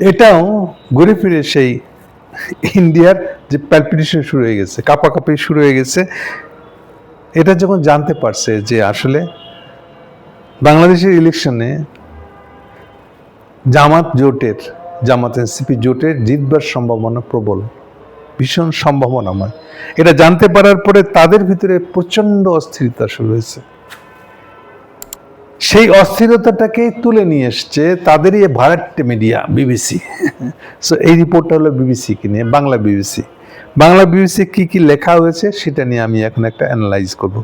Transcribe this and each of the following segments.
এটাও ঘুরে ফিরে সেই ইন্ডিয়ার যে প্যালপিটেশন শুরু হয়ে গেছে, কাঁপাকাঁপি শুরু হয়ে গেছে। এটা যখন জানতে পারছে যে আসলে বাংলাদেশের ইলেকশনে জামাত এনসিপি জোটের জিতবার সম্ভাবনা প্রবল, ভীষণ সম্ভাবনাময়। এটা জানতে পারার পরে তাদের ভিতরে প্রচন্ড অস্থিরতা শুরু হয়েছে। সেই অস্থিরতাটাকে তুলে নিয়ে এসছে তাদেরই ভারত মিডিয়া, বিবিসি। সো এই রিপোর্টটা হলো বিবিসিকে নিয়ে, বাংলা বিবিসি কি কি লেখা হয়েছে সেটা নিয়ে আমি এখন একটা অ্যানালাইজ করব।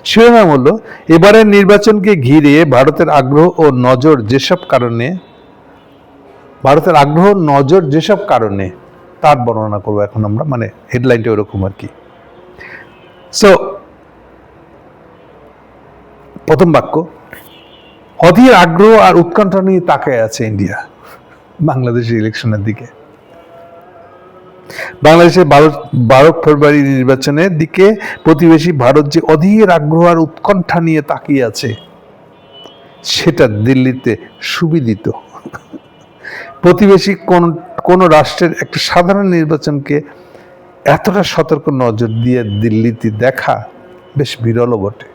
শিরোনাম হলো, এবারের নির্বাচনকে ঘিরে ভারতের আগ্রহ ও নজর যেসব কারণে তার বর্ণনা করবো এখন আমরা, মানে হেডলাইনটা ওরকম আর কি। সো প্রথম বাক্য, অধীর আগ্রহ আর উৎকণ্ঠা নিয়ে তাকায় আছে ইন্ডিয়া বাংলাদেশের ইলেকশনের দিকে। বাংলাদেশের 12 ফেব্রুয়ারি নির্বাচনের দিকে প্রতিবেশী ভারত যে অধীর আগ্রহ আর উৎকণ্ঠা নিয়ে তাকিয়ে আছে সেটা দিল্লিতে সুবিদিত। প্রতিবেশী কোন রাষ্ট্রের একটা সাধারণ নির্বাচনকে এতটা সতর্ক নজর দিয়ে দিল্লিতে দেখা বেশ বিরল বটে।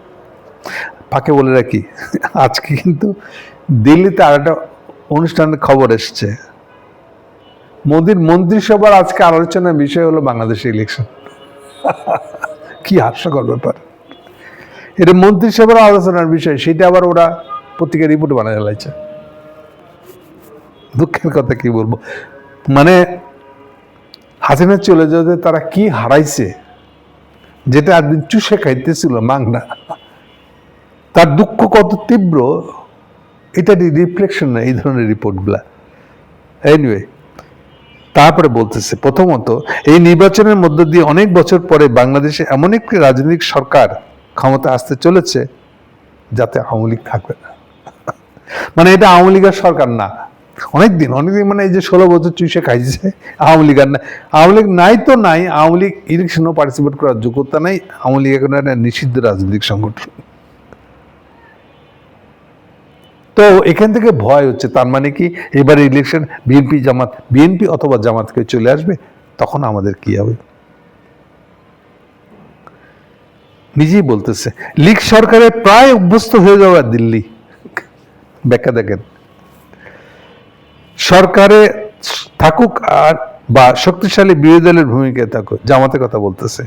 ফাঁকে বলে রাখি, আজকে কিন্তু দিল্লিতে আর একটা অনুষ্ঠানের খবর এসছে। মোদির মন্ত্রিসভার আজকে আলোচনার বিষয় হলো বাংলাদেশের ইলেকশন। কি হাস্যকর ব্যাপার! এটা মন্ত্রিসভার আলোচনার বিষয়, সেটা আবার ওরা পত্রিকার রিপোর্ট বানায় ফেলাইছে। দুঃখের কথা কি বলবো, মানে হাসিনা চলে যাওয়াতে তারা কি হারাইছে, যেটা একদিন চুষে খাইতেছিল মাংনা, তার দুঃখ কত তীব্র এটা রিফ্লেকশন না এই ধরনের রিপোর্টগুলা। এনিওয়ে, তারপরে বলতেছে, প্রথমত এই নির্বাচনের মধ্য দিয়ে অনেক বছর পরে বাংলাদেশে এমন একটি রাজনৈতিক সরকার ক্ষমতা আসতে চলেছে যাতে আওয়ামী লীগ থাকবে না। মানে এটা আওয়ামী লীগের সরকার না, অনেকদিন মানে এই যে 16 বছর চুষে খাইছে আওয়ামী লীগ আর না। আওয়ামী লীগ নাই তো নাই, আওয়ামী লীগ ইলেকশনও পার্টিসিপেট করার যোগ্যতা নাই। আওয়ামী লীগ এখন একটা নিষিদ্ধ রাজনৈতিক সংগঠন। তো এখান থেকে ভয় হচ্ছে, তার মানে কি এবারে ইলেকশন বিএনপি অথবা জামাতকে চলে আসবে, তখন আমাদের কি হবে? নিজেই বলতেছে লীগ সরকারের প্রায় অভ্যস্ত হয়ে যাওয়া দিল্লি। ব্যাখ্যা দেখেন, সরকারে থাকুক আর বা শক্তিশালী বিরোধী দলের ভূমিকায় থাকুক, জামাতের কথা বলতেছে,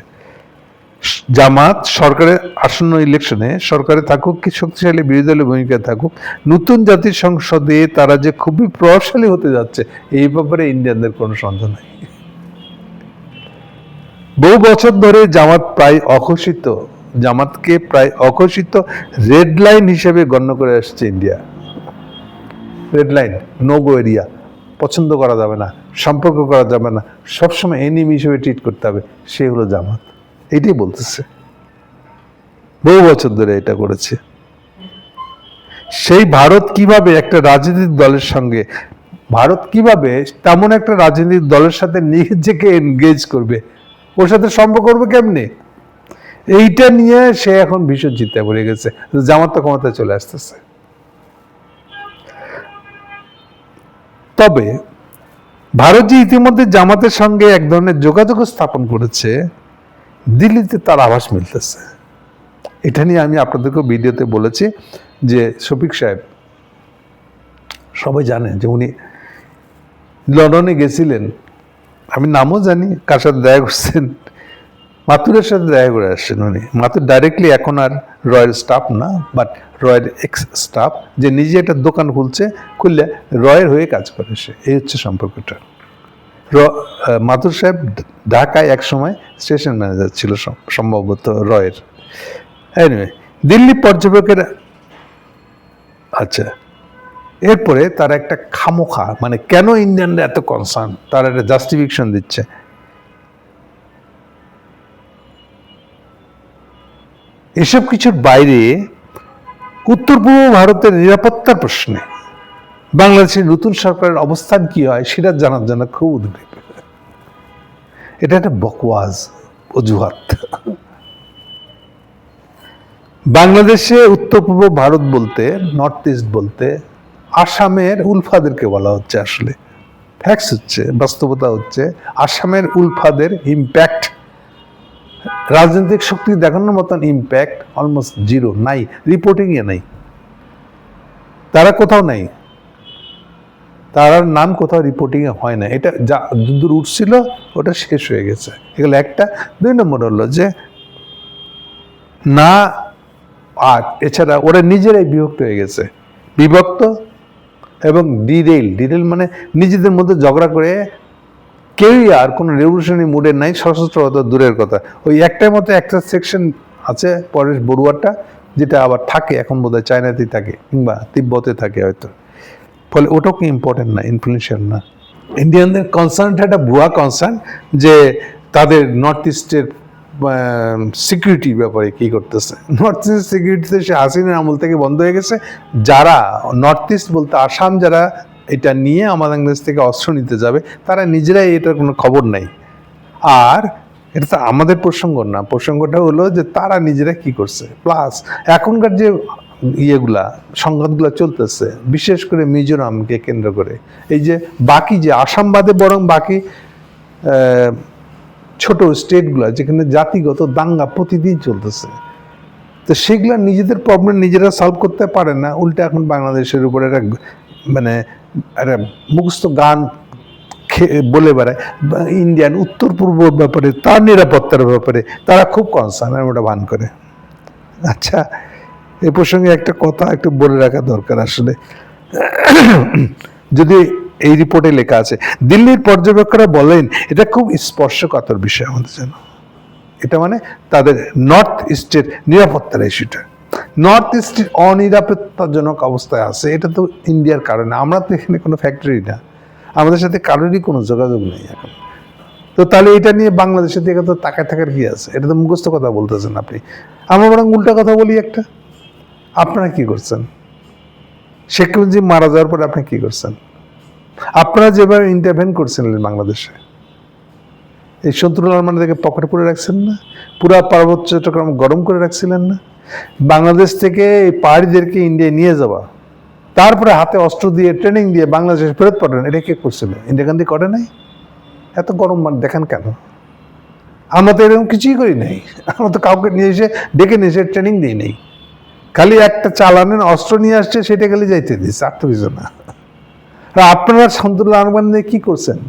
জামাত সরকারের আসন্ন ইলেকশনে সরকারে থাকুক কি শক্তিশালী বিরোধী দলের ভূমিকায় থাকুক, নতুন জাতীয় সংসদে তারা যে খুবই প্রভাবশালী হতে যাচ্ছে এই ব্যাপারে ইন্ডিয়ানদের কোনো সন্দেহ নাই। বহু বছর ধরে জামাতকে প্রায় অঘোষিত রেড লাইন হিসেবে গণ্য করে আসছে ইন্ডিয়া। রেড লাইন, নো গো এরিয়া, পছন্দ করা যাবে না, সম্পর্ক করা যাবে না, সবসময় এনিমি হিসেবে ট্রিট করতে হবে, সে হলো জামাত। এটাই বলতেছে, বহু বছর ধরে এটা করেছে। সেই ভারত কিভাবে তেমন একটা রাজনৈতিক দলের সাথে নিজেকে এনগেজ করবে, ওর সাথে সম্পর্ক করবে কেমনে, এইটা নিয়ে সে এখন ভীষণ চিন্তায় পড়ে গেছে। জামাত তো ক্ষমতায় চলে আসতেছে। তবে ভারত যে ইতিমধ্যে জামাতের সঙ্গে এক ধরনের যোগাযোগ স্থাপন করেছে, দিল্লিতে তার আভাস মিলতেছে। এটা নিয়ে আমি আপনাদেরকে ভিডিওতে বলেছি যে শফিক সাহেব, সবাই জানেন যে উনি লন্ডনে গেছিলেন, আমি নামও জানি, কার সাথে দেখা করছেন, মাথুরের সাথে দেখা করে আসছেন উনি। মাথুর ডাইরেক্টলি এখন আর রয়ের স্টাফ না, বাট রয়ের এক্স স্টাফ, যে নিজে একটা দোকান খুললে রয়ের হয়ে কাজ করে সে, এই হচ্ছে সম্পর্কটা। মাথুর সাহেব ঢাকায় এক সময় স্টেশন ম্যানেজার ছিল সম্ভবত রয়ের। এনিওয়ে, দিল্লি পর্যবেক্ষকের, আচ্ছা, এরপরে তারা একটা খামোখা, মানে কেন ইন্ডিয়ানরা এত কনসার্ন, তার একটা জাস্টিফিকেশন দিচ্ছে। এসব কিছুর বাইরে উত্তর পূর্ব ভারতের নিরাপত্তার প্রশ্নে বাংলাদেশের নতুন সরকারের অবস্থান কি হয় সেটা জানার জন্য খুব উদ্গ্রীব। এটা একটা বকওয়াজ অজুহাত। বাংলাদেশে উত্তর পূর্ব ভারত বলতে, নর্থ ইস্ট বলতে আসামের উলফাদেরকে বলা হচ্ছে আসলে। ফ্যাক্টস হচ্ছে, বাস্তবতা হচ্ছে আসামের উলফাদের ইম্প্যাক্ট, রাজনৈতিক শক্তি দেখানোর মতন ইম্প্যাক্ট অলমোস্ট জিরো, নাই, রিপোর্টিংয়ে নাই, তারা কোথাও নাই, তার নাম কোথাও রিপোর্টিংয়ে হয় না। এটা যা দূর উঠছিল ওটা শেষ হয়ে গেছে, এগুলো একটা। 2 নম্বর হলো যে না, আর এছাড়া ওরা নিজেরাই বিভক্ত হয়ে গেছে, বিভক্ত এবং ডিরেল মানে নিজেদের মধ্যে ঝগড়া করে কেউই আর কোনো রেভলিউশনারি মুডে নাই, সশস্ত্রতা দূরের কথা। ওই একটার মতো একটা সেকশন আছে পরেশ বড়ুয়ারটা, যেটা আবার থাকে এখন বোধহয় চায়নাতেই থাকে কিংবা তিব্বতে থাকে হয়তো, ফলে ওটাও কি ইম্পর্টেন্ট না, ইনফ্লুয়েন্সিয়াল না। ইন্ডিয়ানদের কনসার্নটা একটা ভুয়া কনসার্ন যে তাদের নর্থ ইস্টের সিকিউরিটির ব্যাপারে কী করতেছে। নর্থ ইস্ট সিকিউরিটিতে সে হাসিনার আমল থেকে বন্ধ হয়ে গেছে। যারা নর্থ ইস্ট বলতে আসাম যারা এটা নিয়ে আমাদের দেশ থেকে অস্ত্র নিতে যাবে, তারা নিজেরাই এটার কোনো খবর নাই। আর এটা তো আমাদের প্রসঙ্গ না, প্রসঙ্গটা হলো যে তারা নিজেরা কি করছে। প্লাস এখনকার যে ইয়েগুলা সংঘাতগুলো চলতেছে, বিশেষ করে মিজোরামকে কেন্দ্র করে, এই যে বাকি যে আসাম বাদে বরং বাকি ছোট স্টেটগুলো যেখানে জাতিগত দাঙ্গা প্রতিদিন চলতেছে, তো সেগুলো নিজেদের প্রবলেম নিজেরা সলভ করতে পারে না, উল্টা এখন বাংলাদেশের উপরে একটা মানে একটা মুখস্থ গান বলে বেড়ায় ইন্ডিয়ান উত্তর পূর্ব ব্যাপারে, তার নিরাপত্তার ব্যাপারে তারা খুব কনসার্ন, ওটা ভান করে। আচ্ছা, এ প্রসঙ্গে একটা কথা একটু বলে রাখা দরকার আসলে, যদি এই রিপোর্টে লেখা আছে, দিল্লির পর্যবেক্ষকরা বলেন এটা খুব স্পর্শকাতর বিষয় আমাদের জন্য। এটা মানে তাদের নর্থ ইস্টের নিরাপত্তার ইস্যুটা, নর্থ ইস্টের অনিরাপত্তাজনক অবস্থায় আছে। এটা তো ইন্ডিয়ার কারণে, আমরা তো এখানে কোনো ফ্যাক্টরি না, আমাদের সাথে কারোরই কোনো যোগাযোগ নেই এখন। তো তাহলে এটা নিয়ে বাংলাদেশের দিকে তো তাকায় থাকার কি আছে? এটা তো মুখস্থ কথা বলতেছেন আপনি। আমরা বরং উল্টা কথা বলি একটা, আপনারা কি করছেন? শেখ মুজিব মারা যাওয়ার পরে আপনি কি করছেন? আপনারা যেভাবে ইন্টারভেন করছিলেন বাংলাদেশে, এই ৭০ থেকে পকেটে পরে রাখছেন না? পুরা পার্বত্য চট্টগ্রাম গরম করে রাখছিলেন না? বাংলাদেশ থেকে এই পাহাড়িদেরকে ইন্ডিয়ায় নিয়ে যাওয়া, তারপরে হাতে অস্ত্র দিয়ে ট্রেনিং দিয়ে বাংলাদেশে ফেরত পাঠান, এটা কে করছিল? ইন্দিরা গান্ধী করে নাই? এত গরম দেখান কেন? আমরা তো এরকম কিছুই করি নাই, আমরা তো কাউকে নিয়ে এসে ডেকে নিয়ে এসে ট্রেনিং দিই নেই, খালি একটা চালানের অস্ত্র নিয়ে আসছে সেটা খালি যাইতে দিচ্ছে, আর তো কিছু না। আপনারা সন্তুল্লাহ আহমান নিয়ে কি করছেন?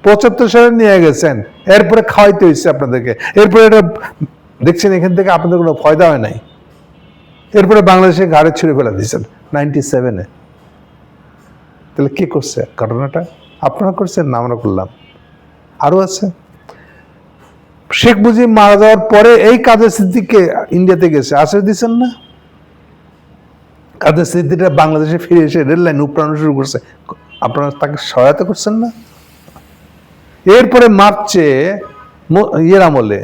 ৭৫ সালে নিয়ে গেছেন, এরপরে খাওয়াইতে হয়েছে আপনাদেরকে, এরপরে এটা দেখছেন এখান থেকে আপনাদের কোনো ফায়দা হয় নাই, এরপরে বাংলাদেশে ঘাড়ে ছুঁড়ে ফেলা দিয়েছেন 97-এ। তাহলে কে করছে ঘটনাটা? আপনারা করছেন না আমরা করলাম? আরো আছে। শেখ মুজিব মারা যাওয়ার পরে এই কাদের সিদ্দিককে ইন্ডিয়াতে গেছে, আশ্রয় দিচ্ছেন না? কাদের সিদ্দিকরা বাংলাদেশে ফিরে এসে রেল লাইন উপড়ানো শুরু করছে, আপনারা তাকে সহায়তা করছেন না? এরপরে মার্চে ইয়ের আমলে,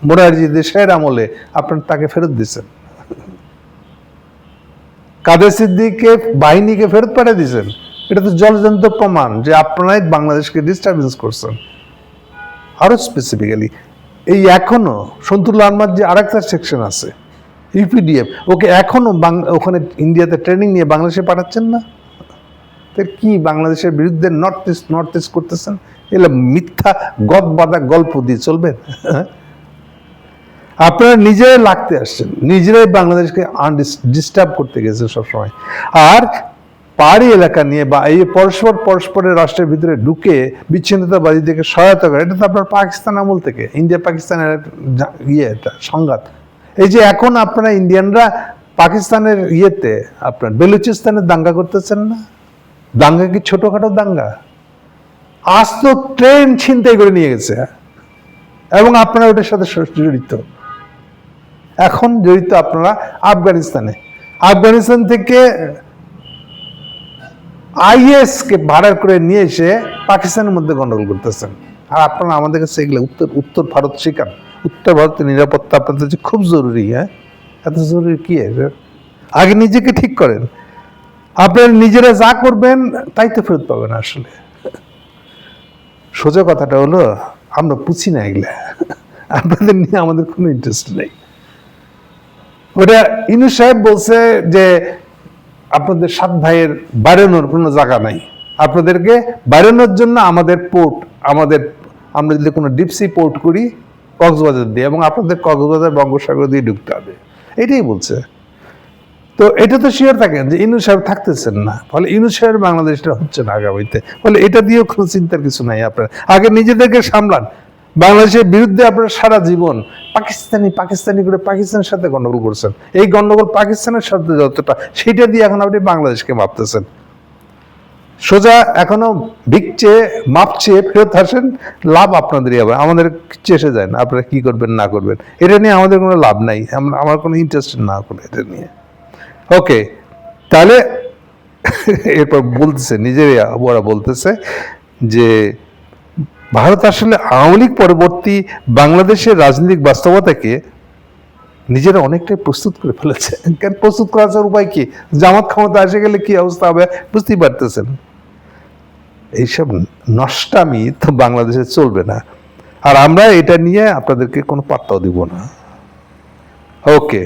মোরারজি দেশাইয়ের আমলে আপনার তাকে ফেরত দিচ্ছেন, কাদের সিদ্দিককে বাহিনীকে ফেরত পাঠিয়ে দিয়েছেন। এটা তো জলজন্ত প্রমাণ যে আপনারাই বাংলাদেশকে ডিস্টারবেন্স করছেন। আরো স্পেসিফিক্যালি এই এখনো সন্তুল্লাহ আহমদ যে আরেকটা সেকশন আছে ইউপিডিএফ, ওকে এখনো ওখানে ইন্ডিয়াতে ট্রেনিং নিয়ে বাংলাদেশে পাঠাচ্ছেন না? কি বাংলাদেশের বিরুদ্ধে নর্থ ইস্ট করতেছেন? এগুলো মিথ্যা গদ বাঁধা গল্প দিয়ে চলবেন? আপনারা নিজেরাই লাগতে আসছেন, নিজেরাই বাংলাদেশকে ডিস্টার্ব করতে গেছে সবসময়। আর পাহাড়ি এলাকা নিয়ে বা এই পরস্পরের রাষ্ট্রের ভিতরে ঢুকে বিচ্ছিন্নতাবাদীদেরকে সহায়তা করে, এটা তো আপনার পাকিস্তান আমল থেকে, ইন্ডিয়া পাকিস্তানের এটা সংঘাত। এই যে এখন আপনারা ইন্ডিয়ানরা পাকিস্তানের আপনার বেলুচিস্তানের দাঙ্গা করতেছেন না? দাঙ্গা কি ছোটখাটো দাঙ্গা? আজ তো ট্রেন ছিনতাই করে নিয়ে গেছে, এবং আপনারা ওটার সাথে জড়িত। এখন জড়িত আপনারা আফগানিস্তান থেকে আইএস কে ভাড়া করে নিয়ে এসে পাকিস্তানের মধ্যে গন্ডগোল করতেছেন। আর আপনারা আমাদের কাছে এগুলো উত্তর ভারত শিকার, উত্তর ভারতের নিরাপত্তা আপনাদের যে খুব জরুরি। হ্যাঁ, এত জরুরি কি? আগে নিজেকে ঠিক করেন, আপনারা নিজেরা যা করবেন তাই তো ফেরত পাবেন। আসলে সোজা কথাটা হলো আমরা বুঝি না এগুলা, আপনাদের নিয়ে আমাদের কোনো ইন্টারেস্ট নেই। ওটা ইনু সাহেব বলছে যে আপনাদের 7 ভাইয়ের বাড়ানোর কোনো জায়গা নাই, আপনাদেরকে বাইরানোর জন্য আমাদের পোর্ট, আমরা যদি কোনো ডিপসি পোর্ট করি কক্সবাজার দিয়ে, এবং আপনাদের কক্সবাজার বঙ্গোপসাগর দিয়ে ঢুকতে হবে, এটাই বলছে। তো এটা তো শিওর থাকেন যে ইউনূস সাহেব থাকতেছেন না, ফলে ইউনূস সাহেব বাংলাদেশটা হচ্ছে না আগামীতে, ফলে এটা দিয়েও কোনো চিন্তার কিছু নাই। আপনারা আগে নিজেদেরকে সামলান। বাংলাদেশের বিরুদ্ধে আপনারা সারা জীবন পাকিস্তানি করে পাকিস্তানের সাথে গন্ডগোল করছেন। এই গন্ডগোল পাকিস্তানের সাথে যতটা, সেইটা দিয়ে এখন আপনি বাংলাদেশকে মাপতেছেন। সোজা এখনো ভিক্ষে মাপছে ফেরত আসেন, লাভ আপনাদেরই হবে, আমাদের চেষে যায় না আপনারা কি করবেন না করবেন, এটা নিয়ে আমাদের কোনো লাভ নাই, আমার কোনো ইন্টারেস্ট না করে এটা নিয়ে। ওকে, তাহলে এরপর বলতেছে নিজেরাই ওরা বলতেছে যে ভারত আসলে আওয়ামী লীগ পরবর্তী বাংলাদেশের রাজনৈতিক বাস্তবতাকে নিজেরা অনেকটাই প্রস্তুত করে ফেলেছে। কেন প্রস্তুত করার উপায় কি? জামাত ক্ষমতা এসে গেলে কি অবস্থা হবে বুঝতেই পারতেছেন। এইসব নষ্টামি তো বাংলাদেশে চলবে না, আর আমরা এটা নিয়ে আপনাদেরকে কোনো পাত্তাও দিব না। ওকে,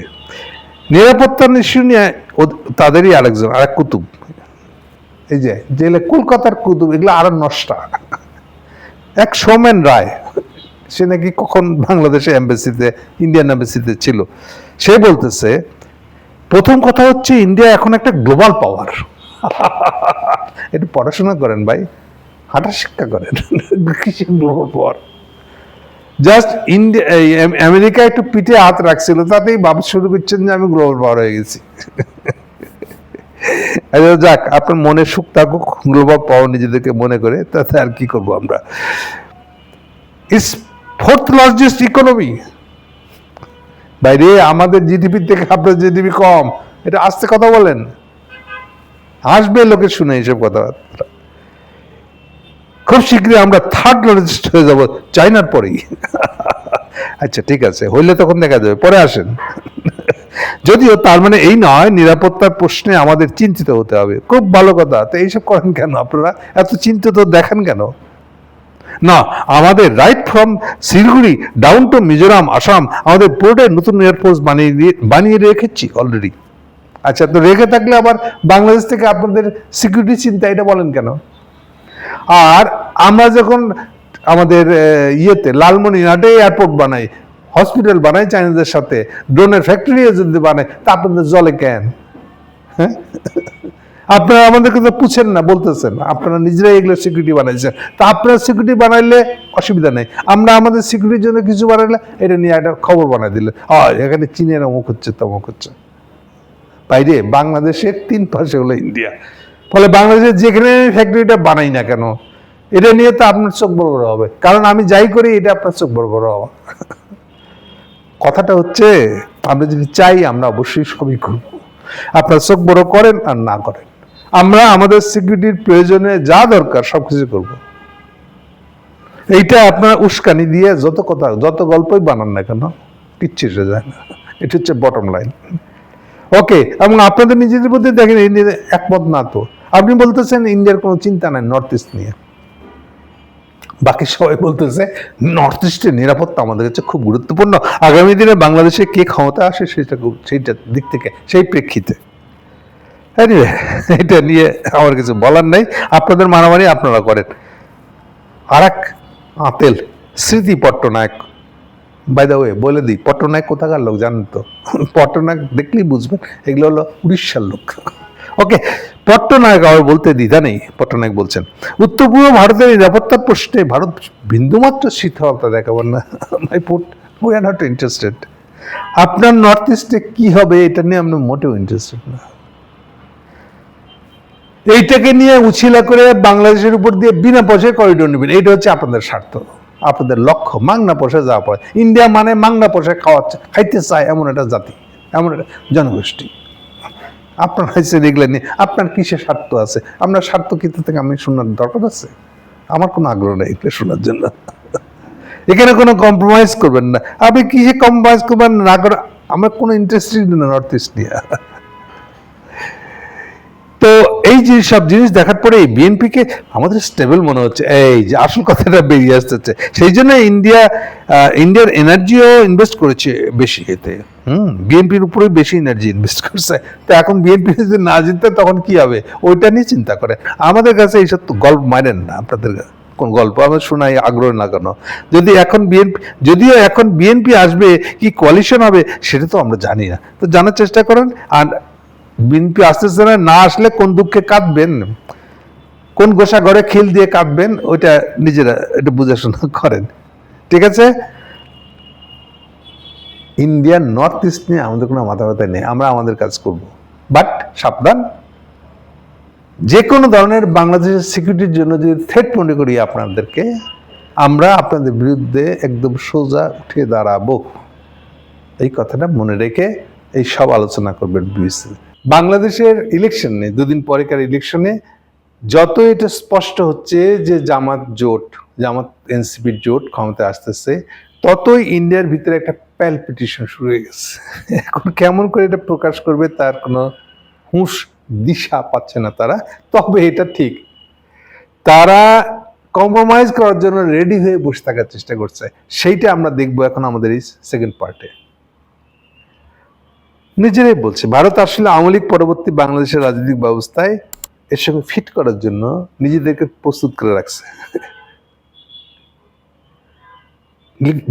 নিরাপত্তার ইস্যু নিয়ে তাদেরই আরেক কুতুব, এই যে জেলে কলকাতার কুতুব, এগুলো আরো নষ্টা। এক সৌমেন রায়, সে নাকি কখন বাংলাদেশে এম্বাসিতে, ইন্ডিয়ান এম্বাসিতে ছিল, সে বলতেছে প্রথম কথা হচ্ছে ইন্ডিয়া এখন একটা গ্লোবাল পাওয়ার। একটু পড়াশোনা করেন ভাই, হাঁটা শিক্ষা করেন, কিসের গ্লোবাল পাওয়ার? জাস্ট ইন্ডিয়া, আমেরিকা একটু পিঠে হাত রাখছিল, তাতেই ভাব শুরু করছেন যে আমি গ্লোবাল পাওয়ার হয়ে গেছি। যাক, আপনার মনে সুখ থাকুক, গ্লোবাল পাওয়ার নিজেদেরকে মনে করে, তাতে আর কি করবো আমরা। ইস ফোর্থ লার্জেস্ট ইকোনমি। বাইরে আমাদের জিডিপি থেকে আপনার জিডিপি কম, এটা আস্তে কথা বলেন, হাসবে লোকে শুনে এইসব কথাবার্তা। খুব শীঘ্রই আমরা থার্ড লার্জেস্ট হয়ে যাব চায়নার পরেই। আচ্ছা ঠিক আছে, হইলে তখন দেখা যাবে, পরে আসেন। যদিও তার মানে এই নয় নিরাপত্তার প্রশ্নে আমাদের চিন্তিত হতে হবে, খুব ভালো কথা। তো এইসব করেন কেন আপনারা, এত চিন্তিত দেখান কেন? না, আমাদের right from Siliguri down to Mizoram, Assam, আমাদের পুরোটাই নতুন এয়ারফোর্স বানিয়ে রেখেছি অলরেডি। আচ্ছা, তো রেখে থাকলে আবার বাংলাদেশ থেকে আপনাদের সিকিউরিটি চিন্তা, এটা বলেন কেন? আর আমরা যখন আমাদের ইয়েতে লালমনিরহাটে এয়ারপোর্ট বানাই, হসপিটাল বানাই চাইনাদের সাথে, ড্রোনের ফ্যাক্টরি যদি বানাই, তা আপনাদের জলে কেন? হ্যাঁ, আপনারা আমাদেরকে তো পুছেন না, বলতেছেন আপনারা নিজেরাই এগুলো সিকিউরিটি বানাইছেন। তা আপনারা সিকিউরিটি বানাইলে অসুবিধা নেই, আমরা আমাদের সিকিউরিটির জন্য কিছু বানাইলে এটা নিয়ে একটা খবর বানাই দিলে, এখানে চীনের অমুক হচ্ছে তমুক হচ্ছে। বাইরে বাংলাদেশের 3 পাশে হলো ইন্ডিয়া, ফলে বাংলাদেশের যেখানে ফ্যাক্টরিটা বানাই না কেন, এটা নিয়ে তো আপনার চোখ বড় বড় হবে, কারণ আমি যাই করি এটা আপনার চোখ বড় বড় হবে। কথাটা হচ্ছে আমরা যদি চাই আমরা অবশ্যই সবই করব, আপনার চোখ বড় করেন আর না করেন, আমরা আমাদের সিকিউরিটির প্রয়োজনে যা দরকার সবকিছু করব। এইটা আপনার উস্কানি দিয়ে যত কথা যত গল্পই বানান না কেন, কিচ্ছু এসে যায় না। এটা হচ্ছে বটম লাইন। ওকে, এবং আপনাদের নিজেদের মধ্যে দেখেন ইন্ডিয়া একমত না, তো আপনি বলতেছেন ইন্ডিয়ার কোনো চিন্তা নাই নর্থ ইস্ট নিয়ে, বাকি সবাই বলতেছে নর্থ ইস্টের নিরাপত্তা আমাদের কাছে খুব গুরুত্বপূর্ণ, আগামী দিনে বাংলাদেশে কে ক্ষমতা আসে সেইটা দিক থেকে, সেই প্রেক্ষিতে। এটা নিয়ে আমার কিছু বলার নাই, আপনাদের মারামারি আপনারা করেন। আর এক আতেল স্মৃতি পট্টনায়ক, বাই দ্য ওয়ে বলে দিই, পট্টনায়ক কোথাকার লোক জানেন তো? পট্টনায়ক দেখলেই বুঝবেন এগুলো হলো উড়িষ্যার লোক। ওকে, পট্টনায়ক আবার বলতে দ্বিধা নেই, পট্টনায়ক বলছেন উত্তর পূর্ব ভারতের নিরাপত্তার প্রশ্নে ভারত বিন্দুমাত্র শীতলতা দেখাবেন না। My put, we are not interested. আপনার নর্থ ইস্টে কি হবে এটা নিয়ে আমরা মোটেও ইন্টারেস্টেড না। এইটাকে নিয়ে উছিলা করে বাংলাদেশের উপর দিয়ে বিনা পয়সায় করিডোর নেবেন, এইটা হচ্ছে আপনাদের স্বার্থ, আপনাদের লক্ষ্য। মাংনা পয়সা যাওয়া পড়ে, ইন্ডিয়া মানে মাংনা পয়সায় খাইতে চায় এমন একটা জাতি, এমন একটা জনগোষ্ঠী। আপনার হয়েছে দেখলেন, আপনার কিসের স্বার্থ আছে? আপনার স্বার্থ কিন্তু থেকে আমি শোনার দরকার আছে? আমার কোনো আগ্রহ নেই এগুলো শোনার জন্য। এখানে কোনো কম্প্রোমাইজ করবেন না, আপনি কিসে কম্প্রোমাইজ করবেন না করে, আমার কোনো ইন্টারেস্টেড না নর্থ ইস্ট নিয়ে। তো সব জিনিস দেখার পরে বিএনপিকে আমাদের স্টেবল মনে হচ্ছে, এই যে আসল কথাটা বেরিয়ে আসতেছে। সেই জন্য ইন্ডিয়ার এনার্জিও ইনভেস্ট করেছে বেশি এতে। বিএনপির উপরে বেশি এনার্জি ইনভেস্ট করছে। তো এখন বিএনপি যদি না জিততে তখন কি হবে, ওইটা নিয়ে চিন্তা করে। আমাদের কাছে এইসব তো গল্প মানেন না, আপনাদের কোন গল্প আমরা শোনাই আগ্রহ না কেন? যদিও এখন বিএনপি আসবে কি কোয়ালিশন হবে সেটা তো আমরা জানি না, তো জানার চেষ্টা করেন। আর বিএনপি আসতেছে না আসলে কোন দুঃখে কাঁদবেন, কোন গোসা ঘরে খিল দিয়ে কাঁদবেন, ওইটা নিজেরা এটা বুঝাশোনা করেন। ঠিক আছে? ইন্ডিয়ান নর্থ ইস্ট নিয়ে আমাদের কোনো মাথা ব্যথা নেই, আমরা আমাদের কাজ করব। বাট সাবধান, যে কোনো ধরনের বাংলাদেশের সিকিউরিটির জন্য যদি থ্রেট মনে করি আপনাদেরকে, আমরা আপনাদের বিরুদ্ধে একদম সোজা উঠে দাঁড়াবো। এই কথাটা মনে রেখে এই সব আলোচনা করবেন বিবিসি। বাংলাদেশের ইলেকশনে, দুদিন পরেকার ইলেকশনে যত এটা স্পষ্ট হচ্ছে যে জামাত এনসিপির জোট ক্ষমতায় আসতেছে, ততই ইন্ডিয়ার ভিতরে একটা প্যালপিটেশন শুরু হয়ে গেছে। এখন কেমন করে এটা প্রকাশ করবে তার কোনো হুঁশ দিশা পাচ্ছে না তারা। তবে এটা ঠিক, তারা কম্প্রোমাইজ করার জন্য রেডি হয়ে বসে থাকার চেষ্টা করছে। সেইটা আমরা দেখবো এখন আমাদের এই সেকেন্ড পার্টে। নিজেরাই বলছে ভারত আসলে আওয়ামী লীগ পরবর্তী বাংলাদেশের রাজনৈতিক ব্যবস্থায় এর সঙ্গে ফিট করার জন্য নিজেদেরকে প্রস্তুত করে রাখছে।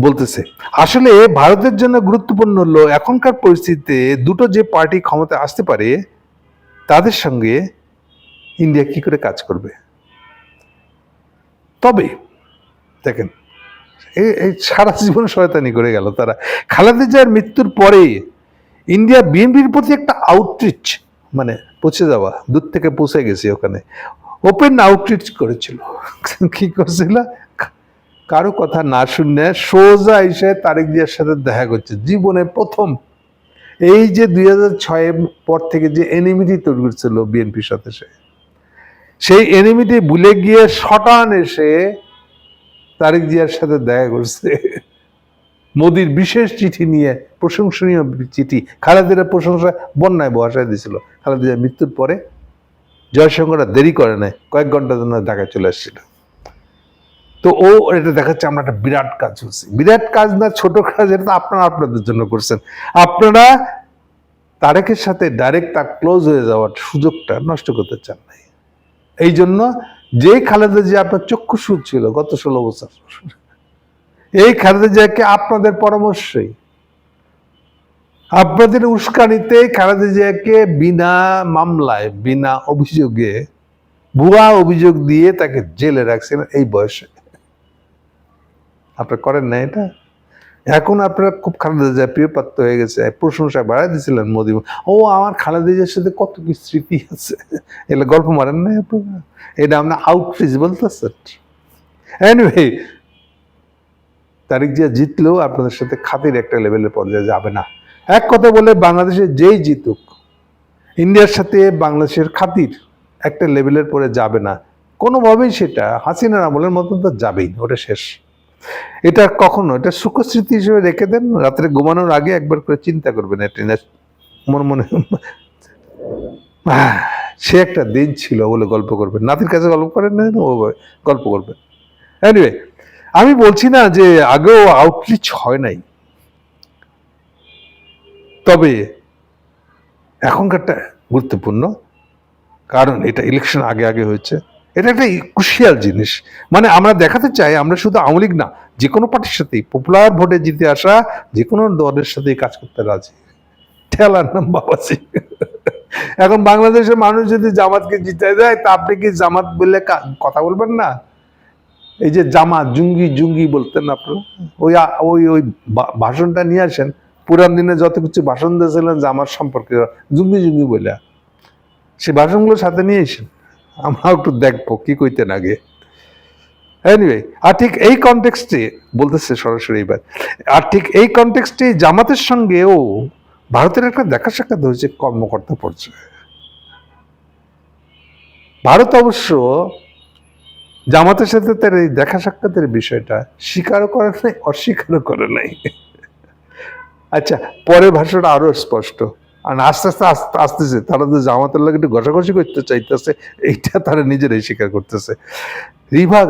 বলতেছে আসলে ভারতের জন্য গুরুত্বপূর্ণ হলো এখনকার পরিস্থিতিতে দুটো যে পার্টি ক্ষমতায় আসতে পারে তাদের সঙ্গে ইন্ডিয়া কি করে কাজ করবে। তবে দেখেন, এই সারা জীবন শয়তানি করে গেল তারা। খালেদা জিয়ার মৃত্যুর পরে ইন্ডিয়া বিএনপির প্রতি একটা আউটরিচ, মানে পৌঁছে যাওয়া, দূর থেকে পৌঁছে গেছে ওখানে, ওপেন আউটরিচ করেছিল। কি করছিল? কারো কথা না শুনে সোজা এসে তারেক জিয়ার সাথে দেখা করছে জীবনে প্রথম। এই যে 2006 পর থেকে যে এনিমিটি তৈরি করছিল বিএনপির সাথে, সেই এনিমিটি ভুলে গিয়ে শটান এসে তারেক জিয়ার সাথে দেখা করছে মোদির বিশেষ চিঠি নিয়ে, প্রশংসনীয় চিঠি। খালেদার প্রশংসা বন্যায় বসায় দিয়েছিল। খালেদা মৃত্যুর পরে জয়শঙ্কর দেরি করে নাই, কয়েক ঘন্টার জন্য ঢাকায় চলে আসছিল। তো ও এটা দেখাচ্ছে আমরা একটা বিরাট কাজ করছি। বিরাট কাজ না, ছোট কাজ, এটা তো আপনারা আপনাদের জন্য করছেন। আপনারা তারেকের সাথে ডাইরেক্ট তার ক্লোজ হয়ে যাওয়ার সুযোগটা নষ্ট করতে চান নাই। এই জন্য যে খালেদা জিয়া আপনার চক্ষুষু ছিল গত 16 বছর, এই খালেদা জিয়াকে আপনাদের পরামর্শই, আপনাদের উস্কানিতে খালেদা জিয়াকে বিনা মামলায়, বিনা অভিযোগে, ভুয়া অভিযোগ দিয়ে তাকে জেলে রাখছেন এই বয়সে। আপনারা করেন না এটা? এখন আপনারা খুব খালেদা জিয়া প্রিয় পাত্র হয়ে গেছে, প্রশংসা বাড়াই দিয়েছিলেন মোদী। ও আমার খালেদা জিয়ার সাথে কত কি স্মৃতি আছে, এগুলো গল্প মারেন না আপনারা? এটা আমরা আউটরিচ বলতেছেন। এনিওয়ে, তারেক জিয়া জিতলেও আপনাদের সাথে খাতির একটা লেভেলের পর্যায়ে যাবে না। এক কথা বলে, বাংলাদেশে যেই জিতুক, ইন্ডিয়ার সাথে বাংলাদেশের খাতির একটা লেভেলের পরে যাবে না কোনোভাবেই। সেটা হাসিনার আমলের মতন তো যাবেই, ওটা শেষ। এটা কখনো, এটা সুখস্মৃতি হিসেবে রেখে দেন, রাত্রে ঘুমানোর আগে একবার করে চিন্তা করবেন। এটা মনে সে একটা দিন ছিল বলে গল্প করবেন, নাতির কাছে গল্প করেন না, ও গল্প করবেন। এনিওয়ে, আমি বলছি না যে আগেও আউটরিচ হয় নাই, তবে এখনকারটা গুরুত্বপূর্ণ, কারণ এটা ইলেকশন আগে আগে হয়েছে। এটা একটা ক্রুশিয়াল জিনিস। মানে আমরা দেখাতে চাই আমরা শুধু আওয়ামী লীগ না, যে কোনো পার্টির সাথেই, পপুলার ভোটে জিতে আসা যে কোনো দলের সাথেই কাজ করতে রাজি। ঠেলার নাম বাবাজি। এখন বাংলাদেশের মানুষ যদি জামাতকে জিতে দেয়, তা আপনি কি জামাত বললে কথা বলবেন না? এই যে জামাত জুঙ্গি জুঙ্গি বলতেন আপনারা, ওই ওই ওই ভাষণটা নিয়ে আসেন। পুরান দিনে যত কিছু ভাষণ দিয়েছিলেন জামাত সম্পর্কে, জুঙ্গি জুঙ্গি বলে, সে ভাষণগুলো সাথে নিয়ে এসেন, আমরা একটু দেখবো কি কইতেন আগে। এনিওয়ে, আর ঠিক এই কনটেক্সটে বলতেছে সরাসরি এবার, আর ঠিক এই কনটেক্সটে জামাতের সঙ্গেও ভারতের একটা দেখা সাক্ষাৎ হয়েছে কর্মকর্তা পর্যায়ে। ভারত অবশ্য জামাতের সাথে তার এই দেখা সাক্ষাতের বিষয়টা স্বীকারও করে নাই, অস্বীকারও করে নাই। আচ্ছা, পরের ভাষাটা আরো স্পষ্ট। আর আস্তে আস্তে আসতেছে, তারা তো জামাতের লাগে একটু ঘষাঘষি করতে চাইতেছে, এইটা তারা নিজেরাই স্বীকার করতেছে। রিভা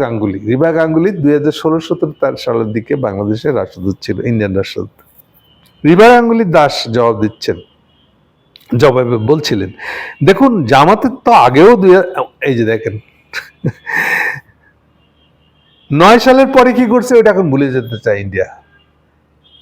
গাঙ্গুলি 2016-17 সালের দিকে বাংলাদেশের রাষ্ট্রদূত ছিল, ইন্ডিয়ান রাষ্ট্রদূত। রিভা গাঙ্গুলি দাস জবাব দিচ্ছেন, জবাবে বলছিলেন, দেখুন জামাতের তো আগেও এই যে দেখেন 9 সালের পরে কি করছে ওটা এখন ভুলে যেতে চায় ইন্ডিয়া।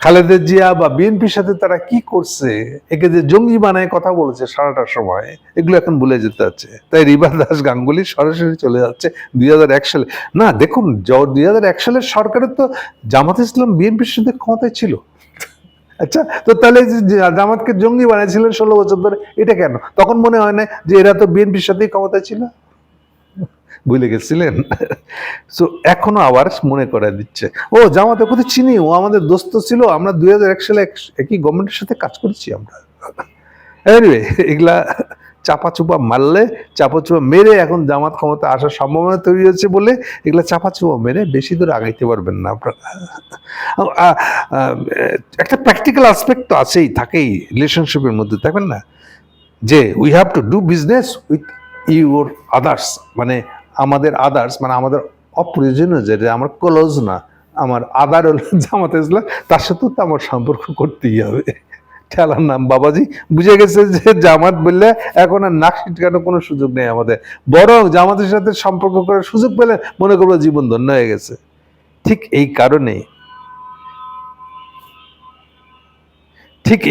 খালেদা জিয়া বা বিএনপির সাথে তারা কি করছে, একে যে জঙ্গি বানায় কথা বলেছে সারাটা সময়, এগুলো এখন ভুলে যেতে যাচ্ছে। তাই রিভা দাস গাঙ্গুলি সরাসরি চলে যাচ্ছে 2001 সালে। না দেখুন 2001 সালের সরকারের তো জামাত ইসলাম বিএনপির সাথে ক্ষমতায় ছিল। আচ্ছা, তো তাহলে জামাতকে জঙ্গি বানিয়েছিলেন 16 বছর ধরে, এটা কেন? তখন মনে হয় না যে এরা তো বিএনপির সাথেই ক্ষমতায় ছিল? ভুলে গেছিলেন? সো এখনো আবার মনে করে দিচ্ছে, ও জামাতের কথা চিনি, ও আমাদের দোস্ত ছিল, আমরা 2001 সালে একই গভর্নমেন্টের সাথে কাজ করেছি আমরা। এনিওয়ে, এগুলা চাপাচুপা মারলে, চাপাচুপা মেরে এখন জামাত ক্ষমতা আসার সম্ভাবনা তৈরি হচ্ছে বলে এগুলা চাপাচুপা মেরে বেশি দূর আগাইতে পারবেন না আপনারা। একটা প্র্যাকটিক্যাল আসপেক্ট তো আছেই, থাকেই রিলেশনশিপের মধ্যে, থাকবেন না যে we have to do business with your others, মানে আমাদের আদার্স মানে আমাদের অপ্রয়োজনীয়, যেটা আমার ক্লোজ না, আমার আদার হলো জামাত ইসলাম, তার সাথেও তো আমার সম্পর্ক করতেই হবে। ঠেলার নাম বাবাজি, বুঝে গেছে যে জামাত বললে এখন আর নাক ছিটকানোর কোনো সুযোগ নেই আমাদের, বরং জামাতের সাথে সম্পর্ক করার সুযোগ পেলে মনে করবো জীবন ধন্য হয়ে গেছে। ঠিক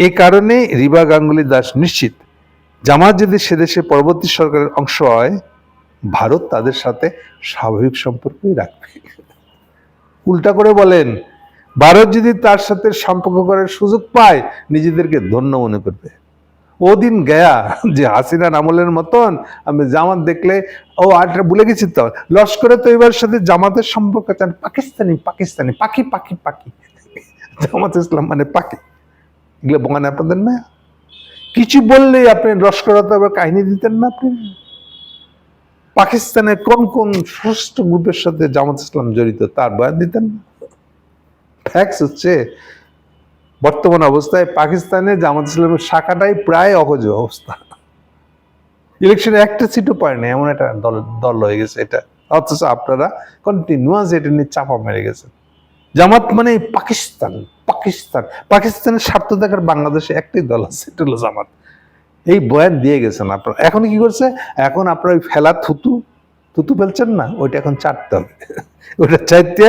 এই কারণে রিভা গাঙ্গুলি দাস নিশ্চিত, জামাত যদি সে দেশে পরবর্তী সরকারের অংশ হয়, ভারত তাদের সাথে স্বাভাবিক সম্পর্কই রাখবে। উল্টা করে বলেন, ভারত যদি তার সাথে সম্পর্ক করার সুযোগ পায়, নিজেদেরকে ধন্য মনে করবে। ওদিন গয়া যে হাসিনার আমলের মতন আমি জামাত দেখলে, ও আর ভুলে গেছি তো, লস্করে তৈবার সাথে জামাতের সম্পর্ক চান পাকিস্তানি পাখি পাখি পাখি, জামাত ইসলাম মানে পাখি। এগুলো বঙ্গানে আপনাদের না, কিছু বললেই আপনি লস্করত কাহিনী দিতেন না আপনি। পাকিস্তানের কোন কোন সশস্ত্র গ্রুপের সাথে জামাত ইসলাম জড়িত তার বয়ান দিতেন না। ফ্যাক্টস হচ্ছে বর্তমান অবস্থায় পাকিস্তানে জামাত ইসলামের শাখাটাই প্রায় অকেজ অবস্থা, ইলেকশনে একটা সিটও পায় না, এমন একটা দল হয়ে গেছে এটা। অথচ আপনারা কন্টিনিউয়াস এটা নিয়ে চাপা মেরে গেছেন। জামাত মানে পাকিস্তানের স্বার্থ দেখার বাংলাদেশে একটাই দল আছে, সেটা হলো জামাত। এই বয়ান দিয়ে গেছেন আপনারা। এখন কি করছে, এখন আপনারা ওই ফেলা থুতু ফেলছেন না, ওইটা এখন চাটতে হবে। ওইটা চাইতে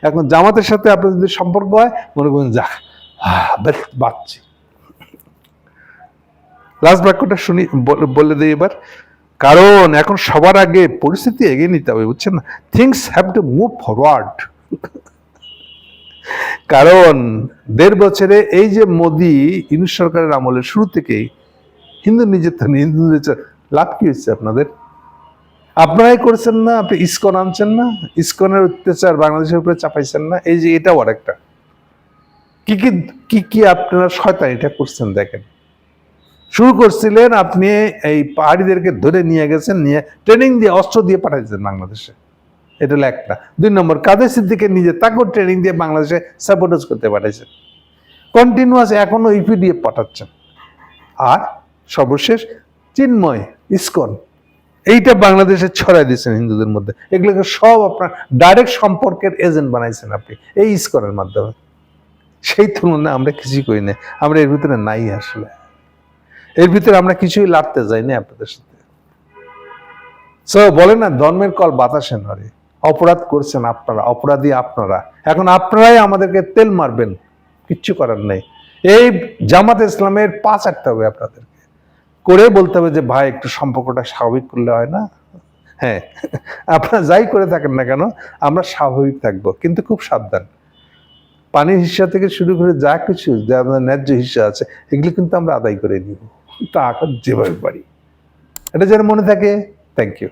এখন জামাতের সাথে আপনার যদি সম্পর্ক হয়, মনে করুন যাক বাঁচছি। লাস্ট বাক্যটা শুনি, বলে দিই এবার। কারণ এখন সবার আগে পরিস্থিতি এগিয়ে নিতে হবে, বুঝছেন না? Things have to move forward. কারণ 1.5 বছরে এই যে মোদি ইউনূস সরকারের আমলের শুরু থেকেই হিন্দু নির্যাতন লাভ কি হচ্ছে আপনাদের? আপনারাই করেছেন না, আপনি ইসকন আনছেন না, ইসকনের অত্যাচার বাংলাদেশের উপরে চাপাইছেন না। এই যে এটাও আর একটা কি আপনারা শয়তানিটা করছেন দেখেন। শুরু করছিলেন আপনি এই পাহাড়িদেরকে ধরে নিয়ে গেছেন, নিয়ে ট্রেনিং দিয়ে অস্ত্র দিয়ে পাঠাইছেন বাংলাদেশে, এটা হলো একটা। 2 নম্বর, কাদের সিদ্দিককে নিজে তাকেও ট্রেনিং দিয়ে বাংলাদেশে সাপোর্টাজ করতে পাঠাইছেন, কন্টিনিউয়াস এখনো ইপি দিয়ে পাঠাচ্ছেন। আর সর্বশেষ চিন্ময়, ইসকন, এইটা বাংলাদেশে ছড়াই দিয়েছেন হিন্দুদের মধ্যে। এগুলোকে সব আপনার ডাইরেক্ট সম্পর্কের এজেন্ট বানাইছেন আপনি এই ইসকনের মাধ্যমে। সেই তুলনায় আমরা কিছুই করি না, আমরা এর ভিতরে নাই, আসলে এর ভিতরে আমরা কিছুই লাড়তে যাইনি আপনাদের সাথে। সো বলে না, ধর্মের কল বাতাসে নড়ে। অপরাধ করছেন আপনারা, অপরাধী আপনারা, এখন আপনারাই আমাদেরকে তেল মারবেন, কিচ্ছু করার নেই। এই জামাত ইসলামের পা চাটতে হবে আপনাদেরকে, করে বলতে হবে যে ভাই একটু সম্পর্কটা স্বাভাবিক করলে হয় না? হ্যাঁ, আপনারা যাই করে থাকেন না কেন, আমরা স্বাভাবিক থাকবো, কিন্তু খুব সাবধান। পানির হিস্সা থেকে শুরু করে যা কিছু যে আমাদের ন্যায্য হিস্সা আছে, এগুলো কিন্তু আমরা আদায় করে নিব, তা যেভাবে পারি। এটা যেন মনে থাকে। Thank you.